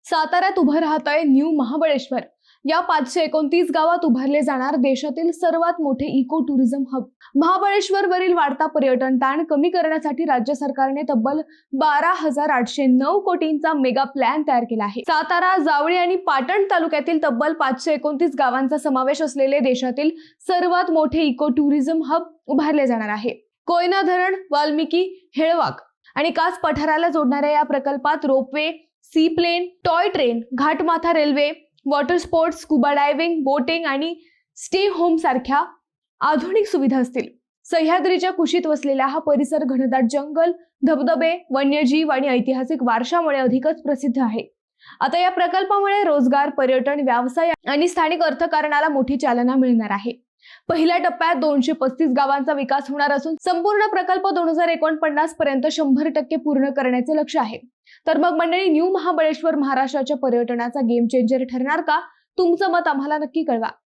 साताऱ्यात उभं राहतंय न्यू महाबळेश्वर। या 529 गावात उभारले जाणार देशातील सर्वात मोठे इको टुरिझम हब। महाबळेश्वर वरील वाढता पर्यटन ताण कमी करण्यासाठी राज्य सरकारने तब्बल 12,809 कोटींचा मेगा प्लॅन तयार केला आहे। सातारा, जावळी आणि पाटण तालुक्यातील तब्बल 529 गावांचा समावेश असलेले देशातील सर्वात मोठे इको टुरिझम हब उभारले जाणार आहे। कोयना धरण, वाल्मिकी, हेळवाक आणि कास पठाराला जोडणाऱ्या या प्रकल्पात ropeway, sea plane, toy train, घाटमाथा railway, water sports, scuba diving, boating आणि स्टे होम सारख्या आधुनिक सुविधा असतील। सह्याद्रीच्या कुशीत वसलेला हा परिसर घनदाट जंगल, धबधबे, वन्यजीव आणि ऐतिहासिक वारशामुळे अधिकच प्रसिद्ध आहे। आता या प्रकल्पामुळे रोजगार, पर्यटन, व्यवसाय आणि स्थानिक अर्थकारणाला मोठी चालना मिळणार आहे। पहिल्या टप्प्यात 235 गावांचा विकास होणार असून संपूर्ण प्रकल्प 2049 पर्यंत 100% पूर्ण करण्याचे लक्ष्य आहे। तर मग मंडळी, न्यू महाबळेश्वर महाराष्ट्राच्या पर्यटनाचा गेम चेंजर ठरणार का? तुमचं मत आम्हाला नक्की कळवा।